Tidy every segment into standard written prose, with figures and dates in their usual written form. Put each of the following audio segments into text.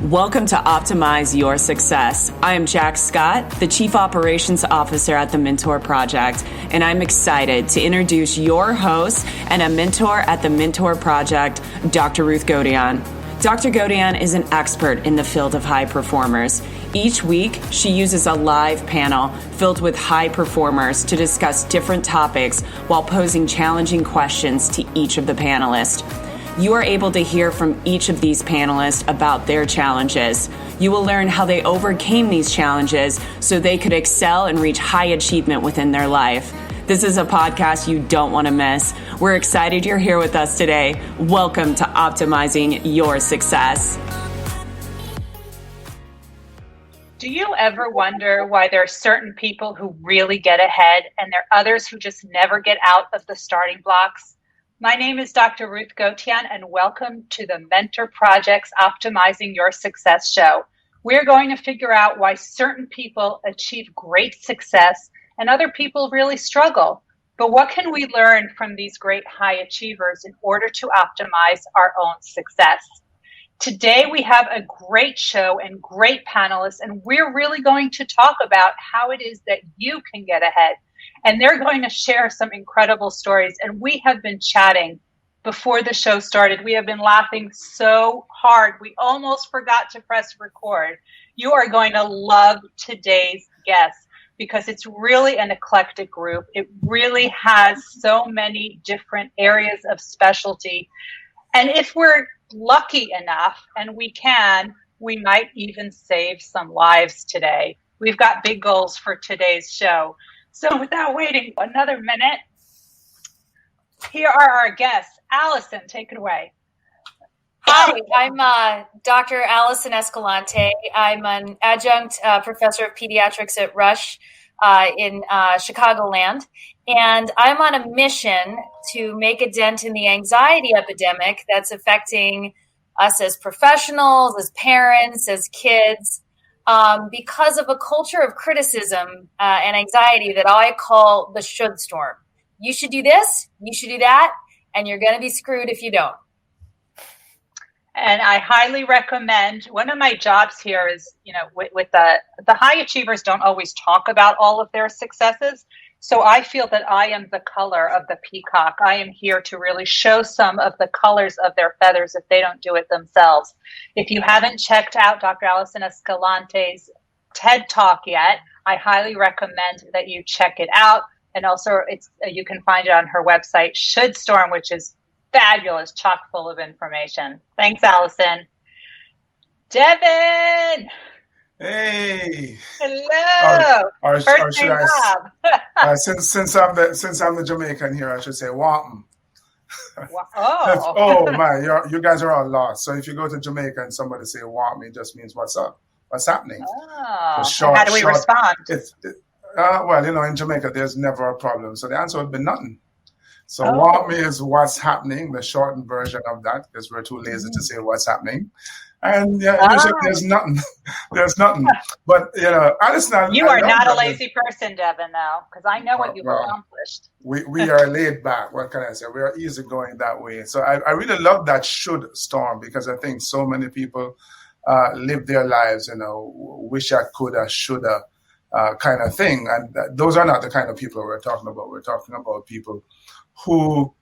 Welcome to Optimize Your Success. I am Jack Scott, the Chief Operations Officer at the Mentor Project, and I'm excited to introduce your host and a mentor at the Mentor Project, Dr. Ruth Gotian. Dr. Gotian is an expert in the field of high performers. Each week, she uses a live panel filled with high performers to discuss different topics while posing challenging questions to each of the panelists. You are able to hear from each of these panelists about their challenges. You will learn how they overcame these challenges so they could excel and reach high achievement within their life. This is a podcast you don't want to miss. We're excited you're here with us today. Welcome to Optimizing Your Success. Do you ever wonder why there are certain people who really get ahead and there are others who just never get out of the starting blocks? My name is Dr. Ruth Gotian, and welcome to the Mentor Project's Optimizing Your Success show. We're going to figure out why certain people achieve great success and other people really struggle. But what can we learn from these great high achievers in order to optimize our own success? Today, we have a great show and great panelists, and we're really going to talk about how it is that you can get ahead. And they're going to share some incredible stories. And we have been chatting before the show started. We have been laughing so hard. We almost forgot to press record. You are going to love today's guest because it's really an eclectic group. It really has so many different areas of specialty. And if we're lucky enough, and we might even save some lives today. We've got big goals for today's show. So without waiting another minute, here are our guests. Allison, take it away. Hi, I'm Dr. Allison Escalante. I'm an adjunct professor of pediatrics at Rush in Chicagoland. And I'm on a mission to make a dent in the anxiety epidemic that's affecting us as professionals, as parents, as kids. Because of a culture of criticism and anxiety that I call the should storm. You should do this, you should do that, and you're going to be screwed if you don't. And I highly recommend, one of my jobs here is, with the high achievers don't always talk about all of their successes. So I feel that I am the color of the peacock. I am here to really show some of the colors of their feathers if they don't do it themselves. If you haven't checked out Dr. Allison Escalante's TED Talk yet, I highly recommend that you check it out. And also you can find it on her website, Should Storm, which is fabulous, chock full of information. Thanks, Allison. Devin! Hey. Hello. Or First should name I, Bob. since I'm the Jamaican here, I should say Wampum. Oh. Oh man, you guys are all lost. So if you go to Jamaica and somebody say Wampum, it just means what's up, what's happening. Oh. So how do we respond? In Jamaica there's never a problem. So the answer would be nothing. So Wampum is what's happening, the shortened version of that, because we're too lazy to say what's happening. And there's nothing. There's nothing. But Alison, you are not a lazy person, Devin, though, because I know what you've accomplished. We are laid back. What can I say? We are easygoing that way. So I really love that should storm because I think so many people live their lives, wish I coulda, shoulda kind of thing. And those are not the kind of people we're talking about. We're talking about people who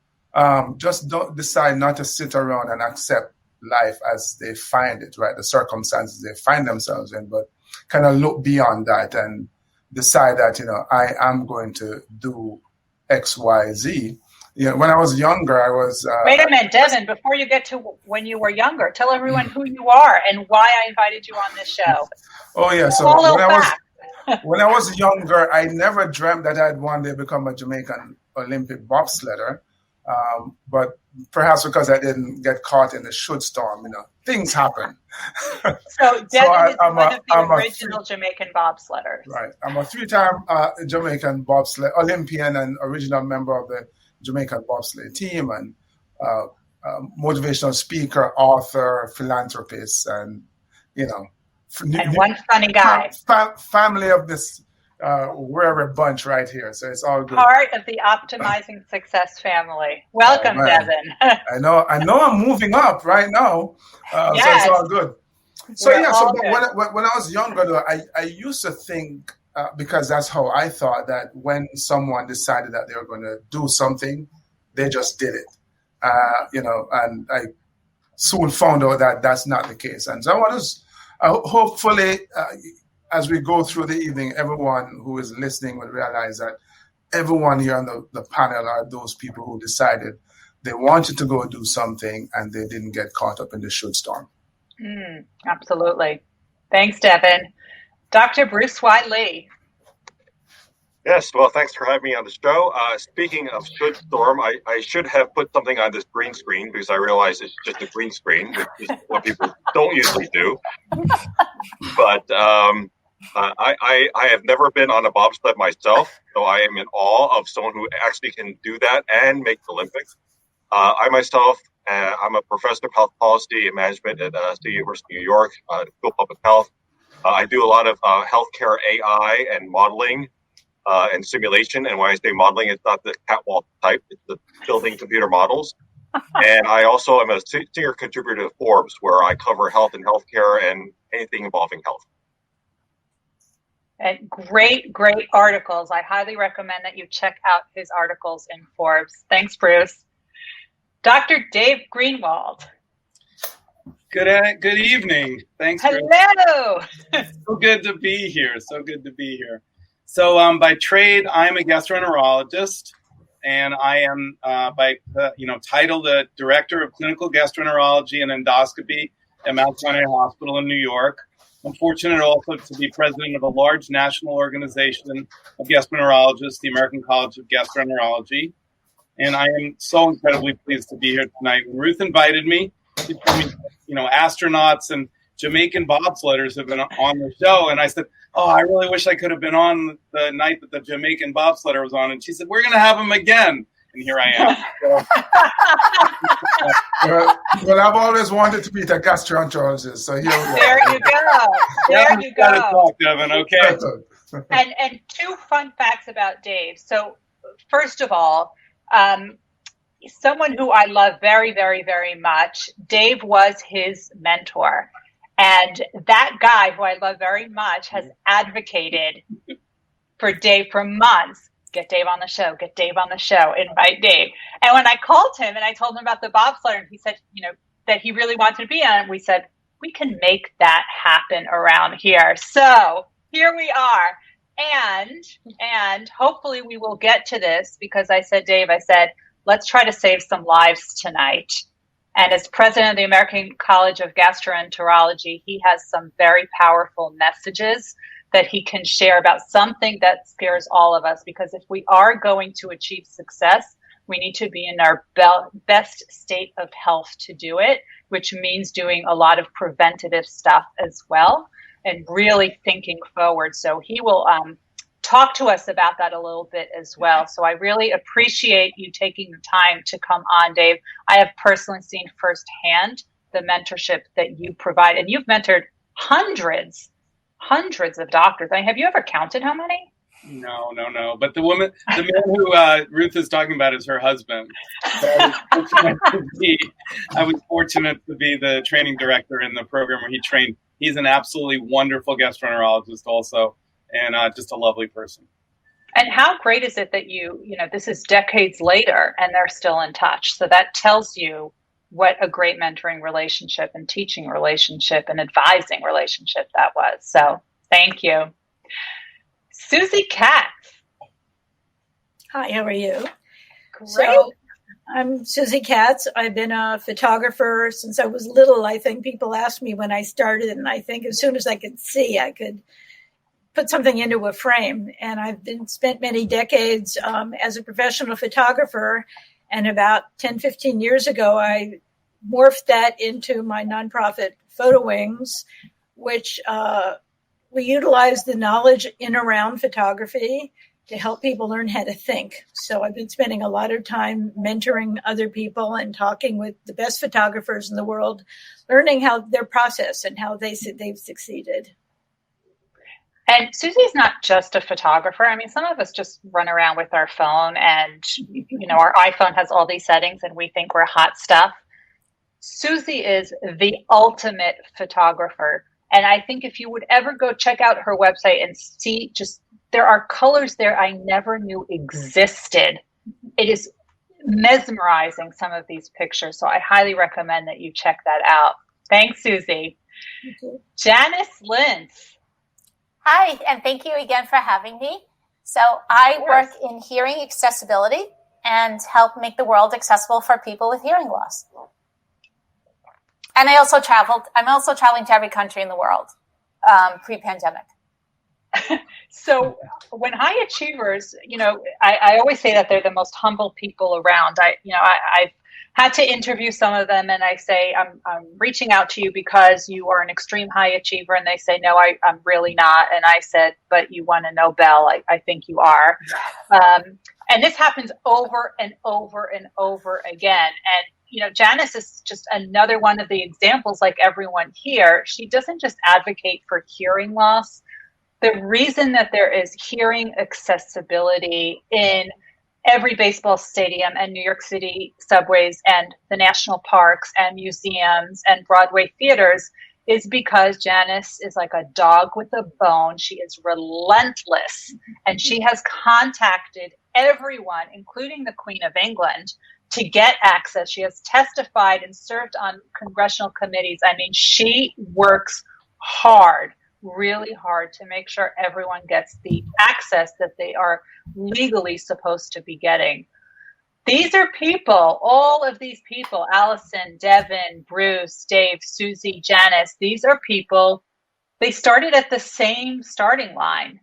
just don't decide not to sit around and accept life as they find it, right? The circumstances they find themselves in, but kind of look beyond that and decide that, I am going to do X, Y, Z. When I was younger, I was... Wait a minute, Devin, before you get to when you were younger, tell everyone who you are and why I invited you on this show. Oh, yeah. So when I was younger, I never dreamt that I'd one day become a Jamaican Olympic bobsledder. But perhaps because I didn't get caught in the should storm, things happen. So Devin is one of the original Jamaican bobsledders. Right. I'm a 3-time Jamaican bobsled Olympian and original member of the Jamaican bobsled team and motivational speaker, author, philanthropist, and, and one funny guy. Family of this we're a bunch right here, so it's all good. Part of the Optimizing Success family. Welcome, Devin. I know I'm moving up right now, so it's all good. So We're yeah, all but good. when I was younger, though, I used to think because that's how I thought that when someone decided that they were going to do something, they just did it, and I soon found out that that's not the case. And so I want to hopefully, as we go through the evening, everyone who is listening will realize that everyone here on the panel are those people who decided they wanted to go do something and they didn't get caught up in the should storm. Absolutely. Thanks, Devin. Dr. Bruce Y. Lee. Yes, well, thanks for having me on the show. Speaking of should storm, I should have put something on this green screen because I realize it's just a green screen, which is what people don't usually do. But I have never been on a bobsled myself, so I am in awe of someone who actually can do that and make the Olympics. I myself, I'm a professor of health policy and management at State University of New York, School of Public Health. I do a lot of healthcare AI and modeling and simulation. And when I say modeling, it's not the catwalk type, it's the building computer models. And I also am a senior contributor to Forbes, where I cover health and healthcare and anything involving health. And great articles. I highly recommend that you check out his articles in Forbes. Thanks, Bruce. Dr. Dave Greenwald. Good evening. Thanks. Hello. So good to be here. So by trade, I'm a gastroenterologist, and I am titled the Director of Clinical Gastroenterology and Endoscopy at Mount Sinai Hospital in New York. I'm fortunate also to be president of a large national organization of gastroenterologists, the American College of Gastroenterology. And I am so incredibly pleased to be here tonight. When Ruth invited me, she told me, astronauts and Jamaican bobsledders have been on the show. And I said, oh, I really wish I could have been on the night that the Jamaican bobsledder was on. And she said, we're going to have him again. And here I am. Well, I've always wanted to be a gastroenterologist. So here we go. There you go. There you go. Talk, Devin, okay. And two fun facts about Dave. So first of all, someone who I love very, very, very much, Dave was his mentor. And that guy, who I love very much, has advocated for Dave for months. Get Dave on the show, invite Dave. And when I called him and I told him about the bobsled, and he said, that he really wanted to be on it, we said, we can make that happen around here. So here we are. And hopefully we will get to this, because I said, Dave, let's try to save some lives tonight. And as president of the American College of Gastroenterology, he has some very powerful messages that he can share about something that scares all of us. Because if we are going to achieve success, we need to be in our best state of health to do it, which means doing a lot of preventative stuff as well and really thinking forward. So he will talk to us about that a little bit as well. So I really appreciate you taking the time to come on, Dave. I have personally seen firsthand the mentorship that you provide, and you've mentored hundreds of doctors. I mean, have you ever counted how many? No. But the man who Ruth is talking about is her husband. So I was fortunate to be the training director in the program where he trained. He's an absolutely wonderful gastroenterologist also, and just a lovely person. And how great is it that this is decades later and they're still in touch. So that tells you what a great mentoring relationship and teaching relationship and advising relationship that was. So thank you. Susie Katz. Hi, how are you? Great. So, I'm Susie Katz. I've been a photographer since I was little. I think people asked me when I started, and I think as soon as I could see, I could put something into a frame. And I've spent many decades as a professional photographer. And about 10, 15 years ago, I morphed that into my nonprofit Photo Wings, which we utilize the knowledge in around photography to help people learn how to think. So I've been spending a lot of time mentoring other people and talking with the best photographers in the world, learning how their process and how they've succeeded. And Susie's not just a photographer. I mean, some of us just run around with our phone and, our iPhone has all these settings and we think we're hot stuff. Susie is the ultimate photographer. And I think if you would ever go check out her website and see, just there are colors there I never knew existed. It is mesmerizing, some of these pictures. So I highly recommend that you check that out. Thanks, Susie. Janice Lintz. Hi, and thank you again for having me. So I work in hearing accessibility and help make the world accessible for people with hearing loss. And I'm also traveling to every country in the world pre-pandemic. So when high achievers, I always say that they're the most humble people around. I've had to interview some of them, and I say, I'm reaching out to you because you are an extreme high achiever. And they say, no, I'm really not. And I said, but you won a Nobel. I think you are. And this happens over and over and over again. And Janice is just another one of the examples, like everyone here. She doesn't just advocate for hearing loss. The reason that there is hearing accessibility in every baseball stadium and New York City subways and the national parks and museums and Broadway theaters is because Janice is like a dog with a bone. She is relentless, and she has contacted everyone, including the Queen of England, to get access. She has testified and served on congressional committees. I mean, she works hard, really hard, to make sure everyone gets the access that they are legally supposed to be getting. These are people, all of these people, Allison, Devin, Bruce, Dave, Susie, Janice, these are people, they started at the same starting line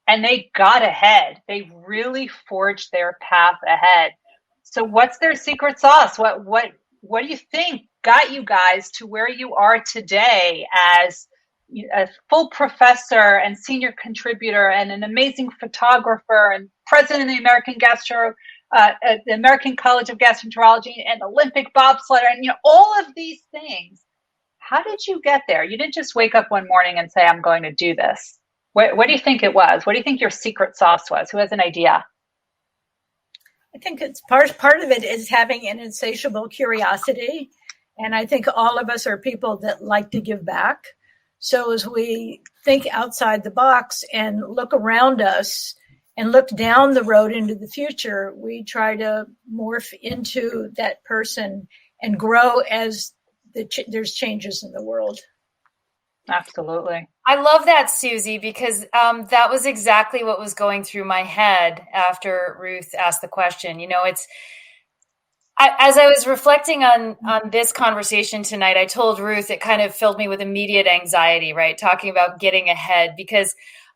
and they got ahead. They really forged their path ahead. So what's their secret sauce? What do you think got you guys to where you are today as a full professor and senior contributor and an amazing photographer and president of the the American College of Gastroenterology and Olympic bobsledder and all of these things? How did you get there? You didn't just wake up one morning and say, I'm going to do this. What do you think it was? What do you think your secret sauce was? Who has an idea? I think it's part of it is having an insatiable curiosity. And I think all of us are people that like to give back. So as we think outside the box and look around us and look down the road into the future, we try to morph into that person and grow as there's changes in the world. Absolutely. I love that, Susie, because that was exactly what was going through my head after Ruth asked the question. As I was reflecting on this conversation tonight, I told Ruth it kind of filled me with immediate anxiety, right? Talking about getting ahead, because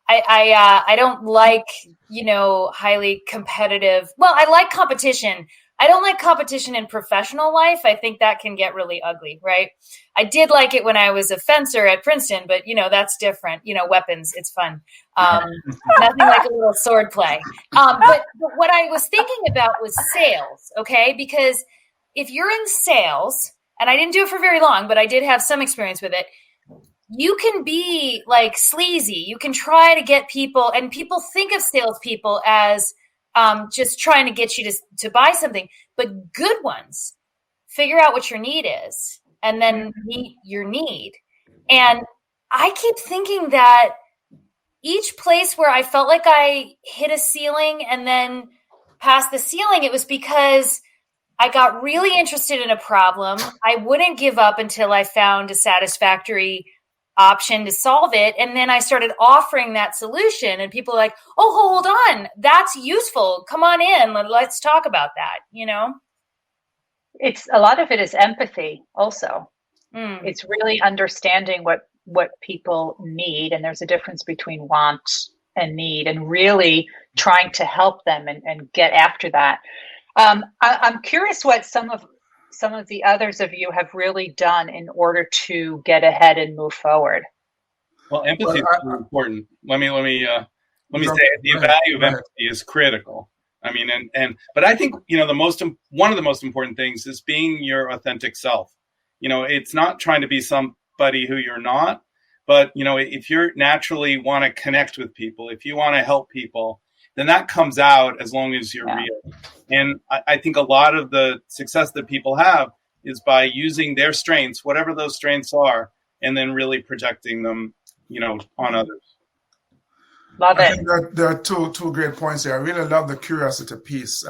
I don't like, highly competitive. Well, I like competition. I don't like competition in professional life. I think that can get really ugly, right? I did like it when I was a fencer at Princeton, but that's different. Weapons, it's fun. Nothing like a little sword play. But what I was thinking about was sales, okay? Because if you're in sales, and I didn't do it for very long, but I did have some experience with it, you can be like sleazy. You can try to get people, and people think of salespeople as just trying to get you to buy something. But good ones figure out what your need is and then meet your need. And I keep thinking that each place where I felt like I hit a ceiling and then past the ceiling, it was because I got really interested in a problem. I wouldn't give up until I found a satisfactory option to solve it. And then I started offering that solution, and people are like, oh, hold on, that's useful. Come on in. Let's talk about that. It's a lot of it is empathy also. It's really understanding what people need. And there's a difference between want and need, and really trying to help them and get after that. I'm curious what some of the others of you have really done in order to get ahead and move forward. Well, empathy is really important. Let me say the value of empathy is critical. I mean, but I think one of the most important things is being your authentic self. It's not trying to be somebody who you're not, but if you naturally want to connect with people, if you want to help people, then that comes out as long as you're real. And I think a lot of the success that people have is by using their strengths, whatever those strengths are, and then really projecting them, on others. Love I it. think there are two great points here. I really love the curiosity piece,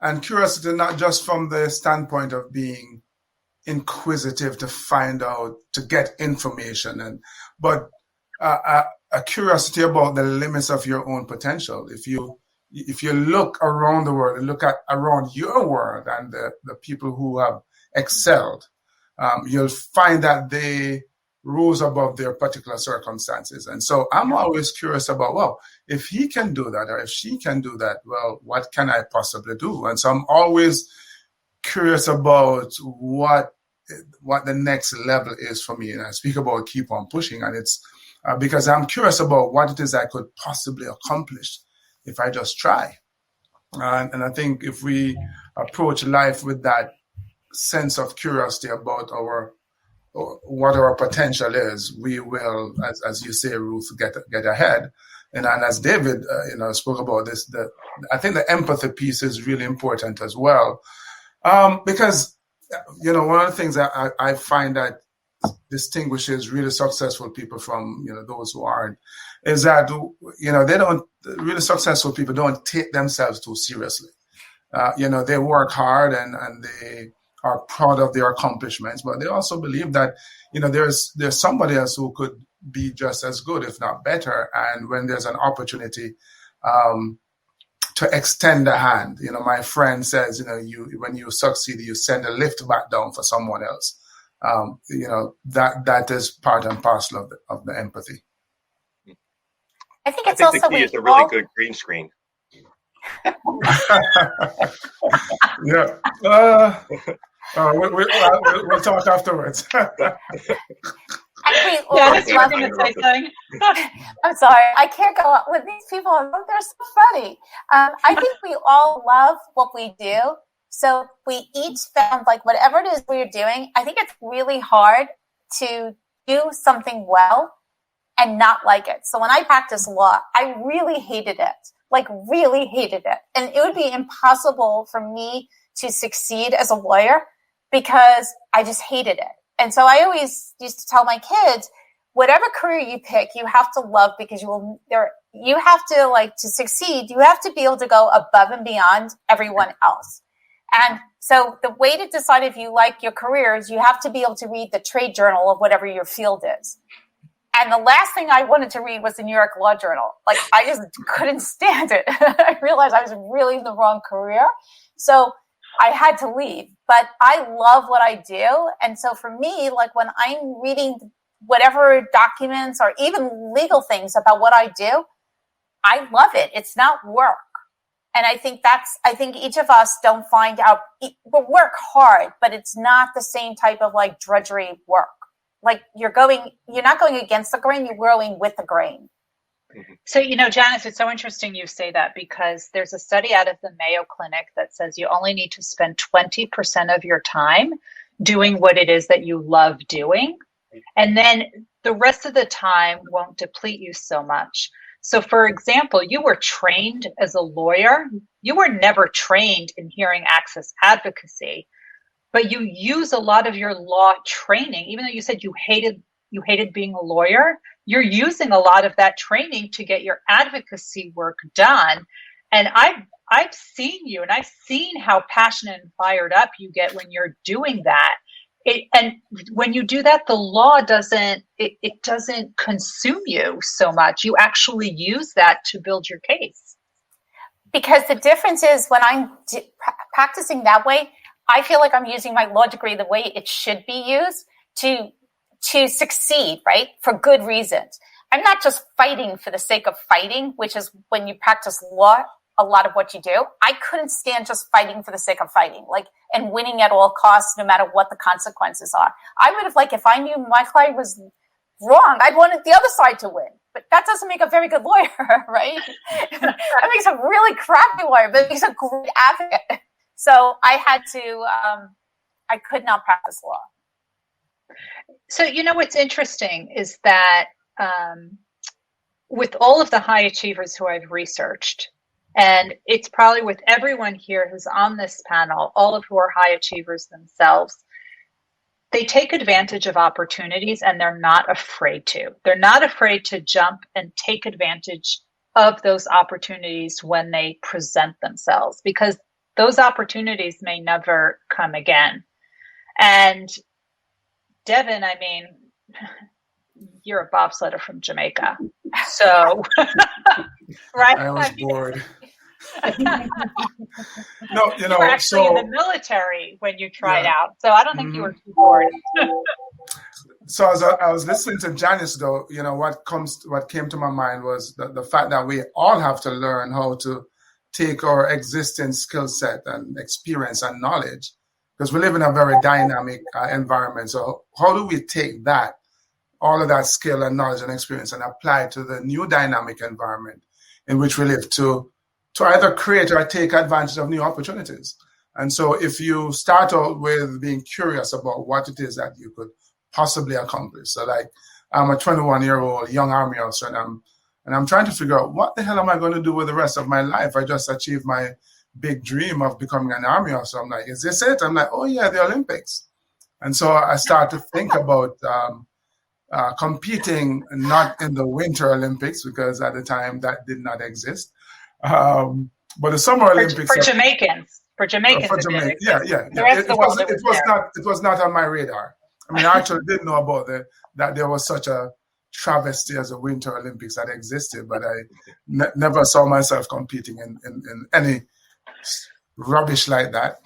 and curiosity not just from the standpoint of being inquisitive to find out, to get information, but a curiosity about the limits of your own potential. If you look around the world and look at around your world and the people who have excelled, you'll find that they rose above their particular circumstances. And so I'm always curious about, well, if he can do that or if she can do that, well, what can I possibly do? And so I'm always curious about what the next level is for me. And I speak about keep on pushing, and it's because I'm curious about what it is I could possibly accomplish if I just try. And I think if we approach life with that sense of curiosity about what our potential is, we will, as you say, Ruth, get ahead. And as David, spoke about this, I think the empathy piece is really important as well, because one of the things that I find that distinguishes really successful people from those who aren't is that really successful people don't take themselves too seriously. They work hard and they are proud of their accomplishments, but they also believe that there's somebody else who could be just as good, if not better. And when there's an opportunity to extend a hand, my friend says, when you succeed, you send a lift back down for someone else. That is part and parcel of the empathy. I think it's the key is a really good green screen. Yeah. We'll talk afterwards. Janice, you were going to say something? I'm sorry. I can't go on with these people. They're so funny. I think we all love what we do. So we each found, whatever it is we're doing, I think it's really hard to do something well and not like it. So when I practiced law, I really hated it. Really hated it. And it would be impossible for me to succeed as a lawyer because I just hated it. And so I always used to tell my kids, whatever career you pick, you have to love, because you have to, to succeed, you have to be able to go above and beyond everyone else. And so the way to decide if you like your career is you have to be able to read the trade journal of whatever your field is. And the last thing I wanted to read was the New York Law Journal. I just couldn't stand it. I realized I was really in the wrong career. So I had to leave. But I love what I do. And so for me, when I'm reading whatever documents or even legal things about what I do, I love it. It's not work. And I think each of us don't find out, we work hard, but it's not the same type of drudgery work. You're not going against the grain, you're growing with the grain. So, Janice, it's so interesting you say that, because there's a study out of the Mayo Clinic that says you only need to spend 20% of your time doing what it is that you love doing. And then the rest of the time won't deplete you so much. So, for example, you were trained as a lawyer. You were never trained in hearing access advocacy, but you use a lot of your law training, even though you said you hated being a lawyer. You're using a lot of that training to get your advocacy work done. And I've seen you, and I've seen how passionate and fired up you get when you're doing that. And when you do that, the law doesn't consume you so much. You actually use that to build your case. Because the difference is, when I'm practicing that way, I feel like I'm using my law degree the way it should be used to succeed, right? For good reasons. I'm not just fighting for the sake of fighting, which is when you practice law, a lot of what you do. I couldn't stand just fighting for the sake of fighting, and winning at all costs, no matter what the consequences are. I would have, if I knew my client was wrong, I'd wanted the other side to win. But that doesn't make a very good lawyer, right? That makes a really crappy lawyer, but it makes a great advocate. So I had to, I could not practice law. So, what's interesting is that with all of the high achievers who I've researched, And it's probably with everyone here who's on this panel, all of who are high achievers themselves, they take advantage of opportunities and they're not afraid to. They're not afraid to jump and take advantage of those opportunities when they present themselves, because those opportunities may never come again. And Devin, I mean, you're a bobsledder from Jamaica. So, right? I was bored. No, you were actually in the military when you tried out. So I don't think you were too bored. So as I was listening to Janice, though, what came to my mind was the fact that we all have to learn how to take our existing skill set and experience and knowledge, because we live in a very dynamic environment. So how do we take that, all of that skill and knowledge and experience, and apply it to the new dynamic environment in which we live to either create or take advantage of new opportunities? And so if you start out with being curious about what it is that you could possibly accomplish. So like, I'm a 21-year-old young Army officer, and I'm trying to figure out what the hell am I going to do with the rest of my life? I just achieved my big dream of becoming an Army officer. I'm like, is this it? I'm like, oh yeah, the Olympics. And so I start to think about competing not in the Winter Olympics, because at the time that did not exist. But the Summer Olympics for Jamaicans. For Jamaicans, yeah. The rest of the world, it was not on my radar. I mean, I actually didn't know about that there was such a travesty as a Winter Olympics that existed, but I never saw myself competing in any rubbish like that.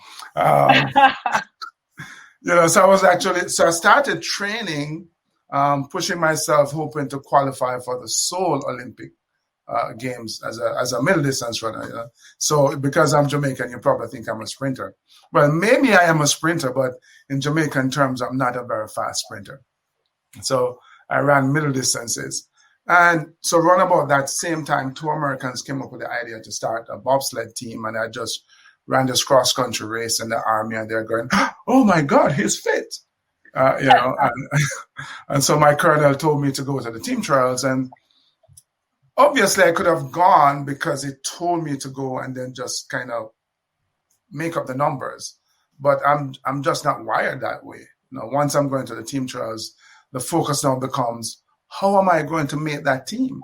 So I started training, pushing myself, hoping to qualify for the Seoul Olympic Games as a middle distance runner. So because I'm Jamaican, you probably think I'm a sprinter. Well, maybe I am a sprinter, but in Jamaican terms, I'm not a very fast sprinter. So I ran middle distances. And so around about that same time, 2 Americans came up with the idea to start a bobsled team. And I just ran this cross-country race in the Army, and they're going, oh my God, he's fit. And so my colonel told me to go to the team trials, and obviously I could have gone because he told me to go and then just kind of make up the numbers. But I'm just not wired that way. Once I'm going to the team trials, the focus now becomes, how am I going to make that team?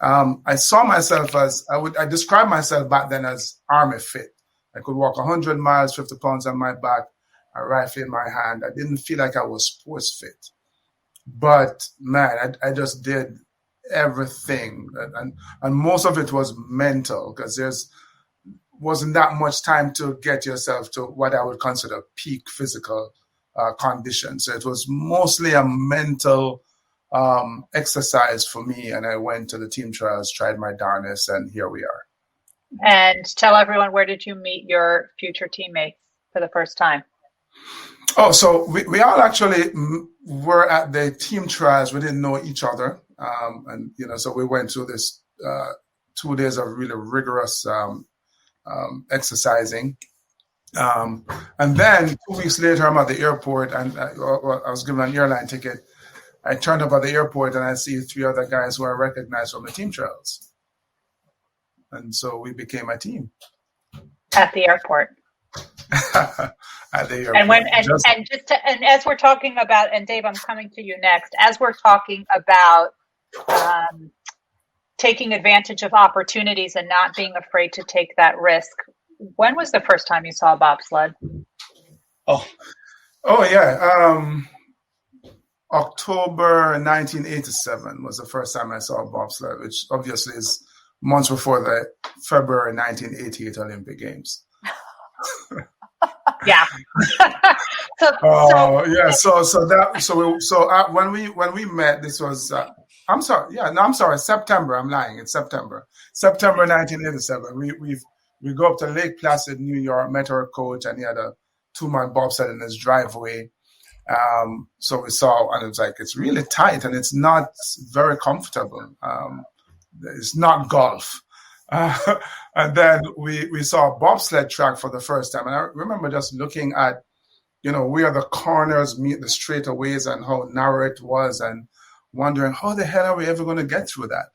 I saw myself I described myself back then as Army fit. I could walk 100 miles, 50 pounds on my back, a rifle in my hand. I didn't feel like I was sports fit. But man, I just did everything. And most of it was mental, because wasn't that much time to get yourself to what I would consider peak physical condition. So it was mostly a mental exercise for me. And I went to the team trials, tried my darnest, and here we are. And tell everyone, where did you meet your future teammates for the first time? Oh, so we all actually were at the team trials. We didn't know each other. So we went through this 2 days of really rigorous exercising. And then 2 weeks later, I'm at the airport, and I was given an airline ticket. I turned up at the airport, and I see 3 other guys who I recognized from the team trials. And so we became a team. At the airport. At the airport. And as we're talking about, and Dave, I'm coming to you next, as we're talking about taking advantage of opportunities and not being afraid to take that risk, when was the first time you saw a bobsled? Oh yeah. October 1987 was the first time I saw a bobsled, which obviously is months before the February 1988 Olympic Games. Yeah. When we met, this was September. I'm lying. It's September 1987. We go up to Lake Placid, New York, met our coach, and he had a 2-man bobsled in his driveway. So we saw, and it was like, it's really tight and it's not very comfortable. It's not golf. And then we saw a bobsled track for the first time. And I remember just looking at, where the corners meet the straightaways and how narrow it was, and wondering how the hell are we ever going to get through that?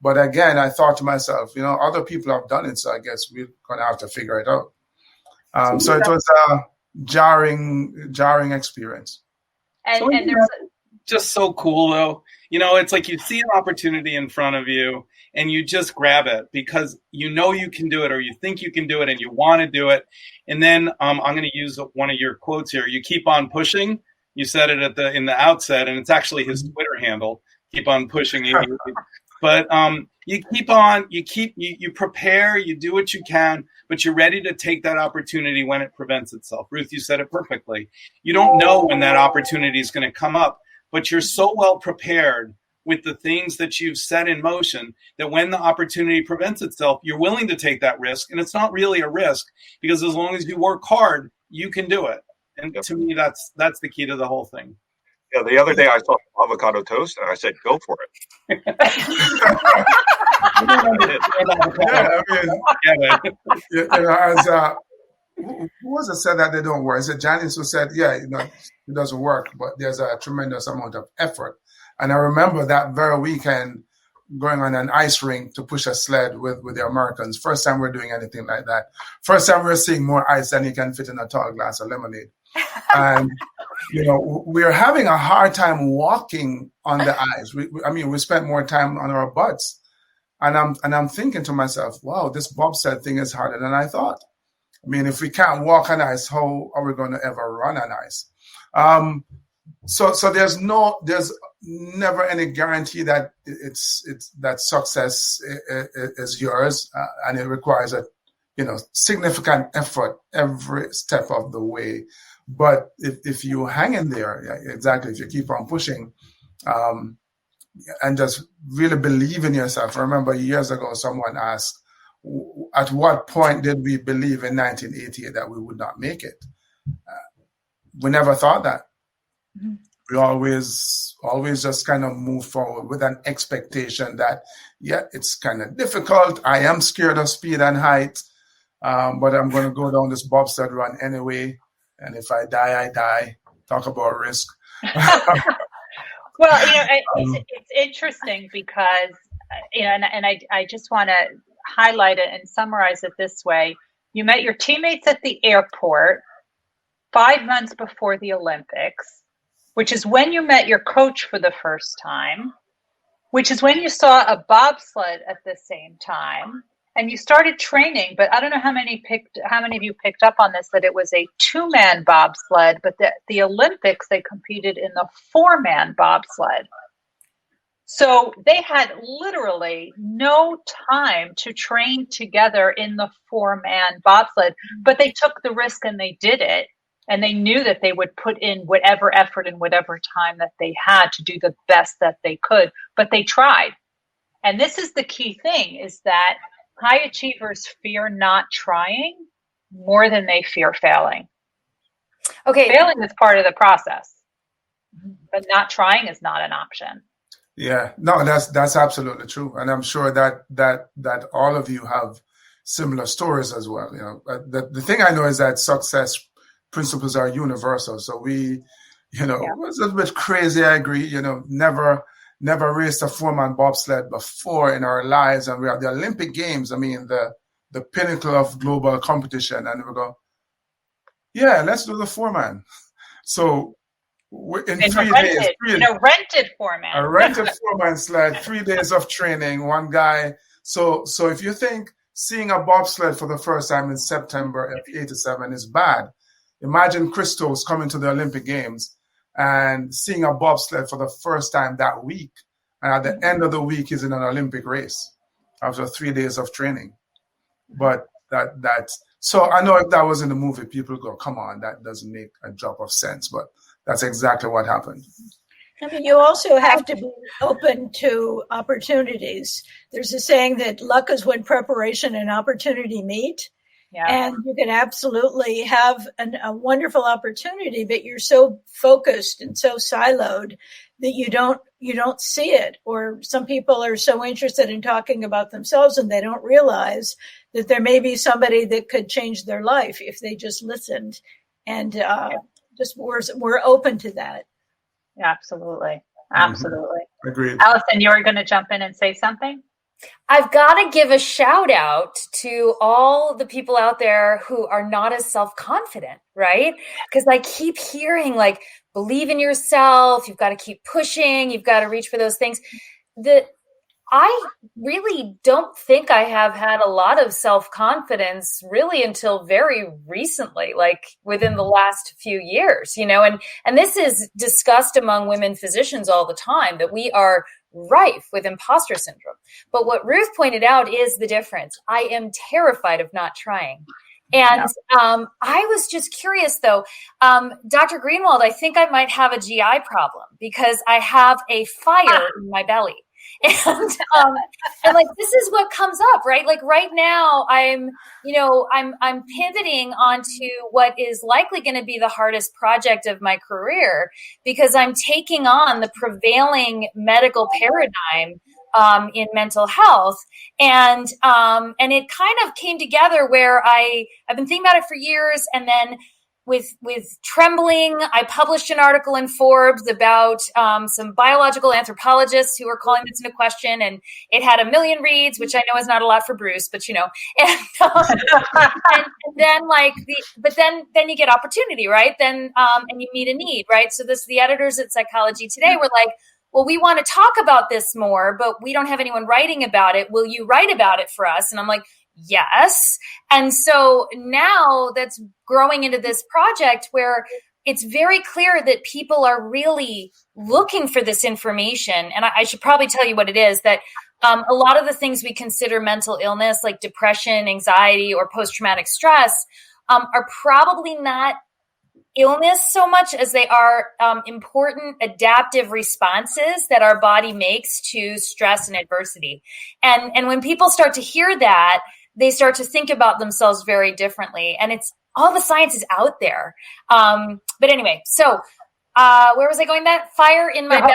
But again, I thought to myself, other people have done it, so I guess we're going to have to figure it out. So it was a jarring experience. And there's just so cool, though. It's like you see an opportunity in front of you and you just grab it because you can do it, or you think you can do it and you want to do it. And then I'm going to use one of your quotes here. You keep on pushing. You said it in the outset, and it's actually his Twitter handle. Keep on pushing. But you keep on, you prepare, you do what you can, but you're ready to take that opportunity when it presents itself. Ruth, you said it perfectly. You don't know when that opportunity is going to come up, but you're so well prepared with the things that you've set in motion that when the opportunity presents itself, you're willing to take that risk. And it's not really a risk, because as long as you work hard, you can do it. And to me, that's the key to the whole thing. Yeah, the other day I saw avocado toast and I said, go for it. Who was it said that they don't work? Is it Janice who said, it doesn't work, but there's a tremendous amount of effort. And I remember that very weekend going on an ice rink to push a sled with the Americans. First time we're doing anything like that. First time we're seeing more ice than you can fit in a tall glass of lemonade. And we're having a hard time walking on the ice. We spent more time on our butts, and I'm thinking to myself, wow, this bobsled thing is harder than I thought. If we can't walk on ice, how are we going to ever run on ice? So there's never any guarantee that that success is yours, and it requires a significant effort every step of the way. But if you hang in there, exactly, if you keep on pushing, and just really believe in yourself. I remember years ago, someone asked, at what point did we believe in 1988 that we would not make it? We never thought that. Mm-hmm. We always just kind of move forward with an expectation that, it's kind of difficult. I am scared of speed and height, but I'm going to go down this bobsled run anyway. And if I die, I die. Talk about risk. Well, it's interesting because, and I just want to highlight it and summarize it this way. You met your teammates at the airport 5 months before the Olympics, which is when you met your coach for the first time, which is when you saw a bobsled at the same time. And you started training, but I don't know how many of you picked up on this, that it was a 2-man bobsled, but the Olympics, they competed in the 4-man bobsled. So they had literally no time to train together in the 4-man bobsled, but they took the risk and they did it. And they knew that they would put in whatever effort and whatever time that they had to do the best that they could, but they tried. And this is the key thing, is that high achievers fear not trying more than they fear failing. Okay. Failing is part of the process, but not trying is not an option. Yeah, no, that's absolutely true. And I'm sure that all of you have similar stories as well. The thing I know is that success principles are universal. So we, it was a bit crazy. I agree. Never raced a 4-man bobsled before in our lives, and we have the Olympic Games. The pinnacle of global competition, and we go, let's do the 4-man. So in 3 days, rented 4-man, a rented 4-man sled, 3 days of training, one guy. So if you think seeing a bobsled for the first time in September of '87 is bad, imagine Christos coming to the Olympic Games and seeing a bobsled for the first time that week. And at the end of the week, he's in an Olympic race after 3 days of training. But so I know if that was in the movie, people go, come on, that doesn't make a drop of sense. But that's exactly what happened. You also have to be open to opportunities. There's a saying that luck is when preparation and opportunity meet. Yeah. And you can absolutely have a wonderful opportunity, but you're so focused and so siloed that you don't see it. Or some people are so interested in talking about themselves and they don't realize that there may be somebody that could change their life if they just listened and just were open to that. Absolutely. Absolutely. Agreed. Allison, you were going to jump in and say something? I've got to give a shout out to all the people out there who are not as self-confident, right? Because I keep hearing like, believe in yourself. You've got to keep pushing. You've got to reach for those things. I really don't think I have had a lot of self-confidence really until very recently, like within the last few years, and this is discussed among women physicians all the time, that we are rife with imposter syndrome. But what Ruth pointed out is the difference. I am terrified of not trying. And I was just curious, though, Dr. Greenwald, I think I might have a GI problem because I have a fire in my belly. And like, this is what comes up, right? Like right now I'm pivoting onto what is likely going to be the hardest project of my career, because I'm taking on the prevailing medical paradigm in mental health. And it kind of came together where I've been thinking about it for years. And then with trembling, I published an article in Forbes about some biological anthropologists who were calling this into question, and it had 1 million reads, which I know is not a lot for Bruce, but and then then you get opportunity, right? Then and you meet a need, right? So the editors at Psychology Today were like, well, we want to talk about this more, but we don't have anyone writing about it. Will you write about it for us? And I'm like, yes. And so now that's growing into this project where it's very clear that people are really looking for this information. And I should probably tell you what it is, that a lot of the things we consider mental illness, like depression, anxiety, or post-traumatic stress, are probably not illness so much as they are important adaptive responses that our body makes to stress and adversity. And when people start to hear that, they start to think about themselves very differently. And it's all the science is out there. But anyway, so where was I going? That fire in my belly.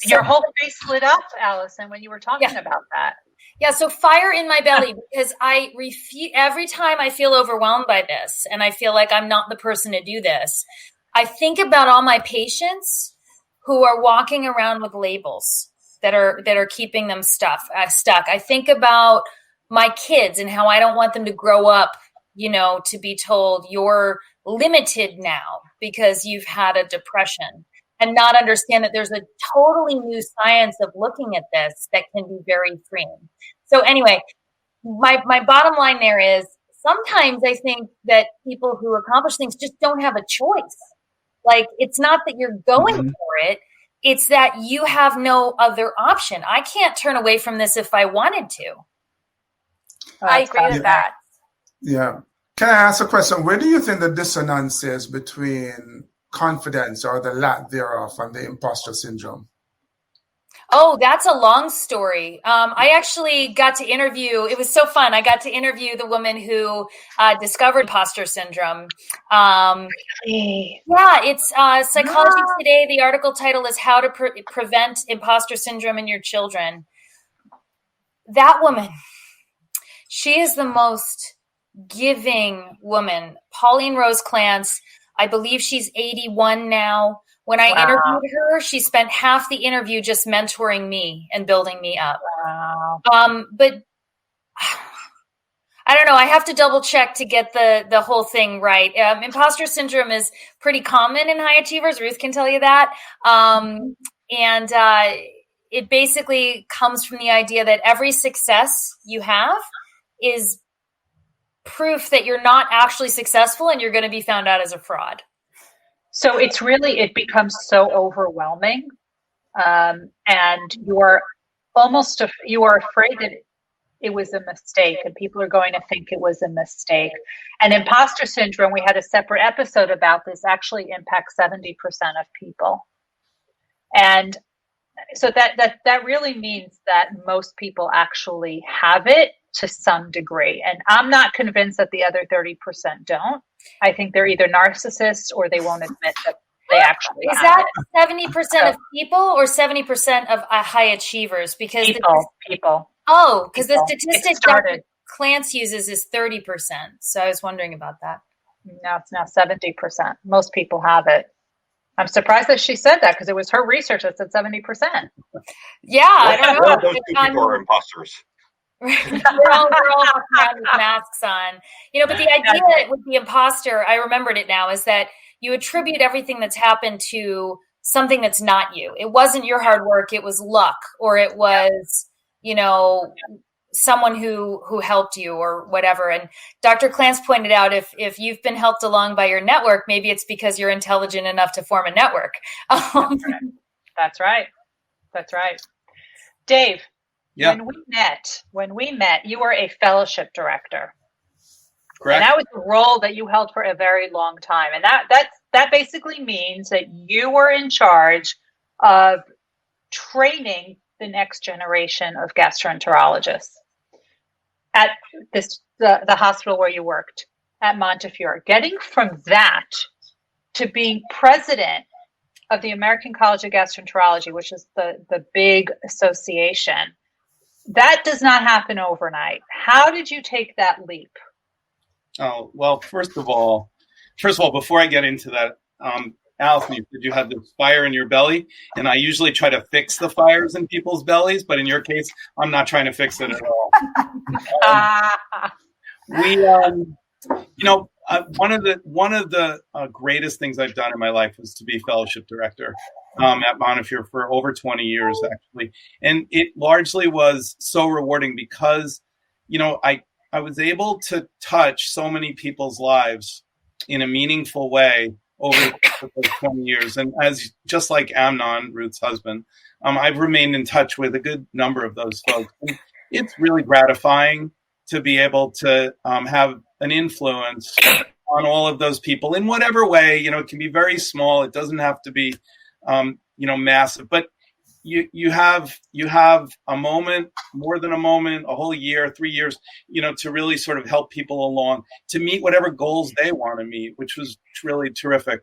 Your whole face lit up, Allison, when you were talking about that. Yeah, so fire in my belly, because I refuse every time I feel overwhelmed by this and I feel like I'm not the person to do this. I think about all my patients who are walking around with labels that are keeping them stuck. I think about my kids and how I don't want them to grow up, to be told you're limited now because you've had a depression, and not understand that there's a totally new science of looking at this that can be very freeing. So anyway, my bottom line there is sometimes I think that people who accomplish things just don't have a choice. Like, it's not that you're going for it. It's that you have no other option. I can't turn away from this if I wanted to. I agree with that. Yeah. Can I ask a question? Where do you think the dissonance is between confidence, or the lack thereof, and the imposter syndrome? Oh, that's a long story. I actually got to interview, it was so fun. I got to interview the woman who discovered imposter syndrome. Yeah, it's Psychology Today. The article title is How to Prevent Imposter Syndrome in Your Children. That woman, she is the most giving woman. Pauline Rose Clance, I believe she's 81 now. When I interviewed her, she spent half the interview just mentoring me and building me up. Wow. But I don't know. I have to double check to get the whole thing right. Imposter syndrome is pretty common in high achievers. Ruth can tell you that. And it basically comes from the idea that every success you have is proof that you're not actually successful and you're going to be found out as a fraud. So it becomes so overwhelming, and you are afraid that it was a mistake, and people are going to think it was a mistake. And imposter syndrome, we had a separate episode about this, actually impacts 70% of people. And so that really means that most people actually have it to some degree. And I'm not convinced that the other 30% don't. I think they're either narcissists or they won't admit that they actually have it. Is that 70% of people or 70% of high achievers? Because people. Oh, because the statistic Dr. Clance uses is 30%. So I was wondering about that. No, it's now 70%. Most people have it. I'm surprised that she said that, because it was her research that said 70%. Yeah, I don't know. Those two people are imposters. We're all walking around with masks on, but the idea with the imposter, I remembered it now, is that you attribute everything that's happened to something that's not you. It wasn't your hard work. It was luck, or it was, someone who helped you or whatever. And Dr. Clance pointed out, if you've been helped along by your network, maybe it's because you're intelligent enough to form a network. That's right. Dave, yeah. when we met, you were a fellowship director. Correct. And that was the role that you held for a very long time. And that basically means that you were in charge of training the next generation of gastroenterologists at the hospital where you worked at Montefiore. Getting from that to being president of the American College of Gastroenterology, which is the big association, that does not happen overnight. How did you take that leap? Oh, well, first of all, before I get into that, Allison, you said you had this fire in your belly, and I usually try to fix the fires in people's bellies, but in your case, I'm not trying to fix it at all. One of the greatest things I've done in my life was to be fellowship director at Montefiore for over 20 years, actually. And it largely was so rewarding because, I was able to touch so many people's lives in a meaningful way over the 20 years. And just like Amnon, Ruth's husband, I've remained in touch with a good number of those folks. And it's really gratifying to be able to have an influence on all of those people in whatever way. It can be very small. It doesn't have to be, massive. But you have a moment, more than a moment, a whole year, 3 years, to really sort of help people along, to meet whatever goals they want to meet, which was really terrific.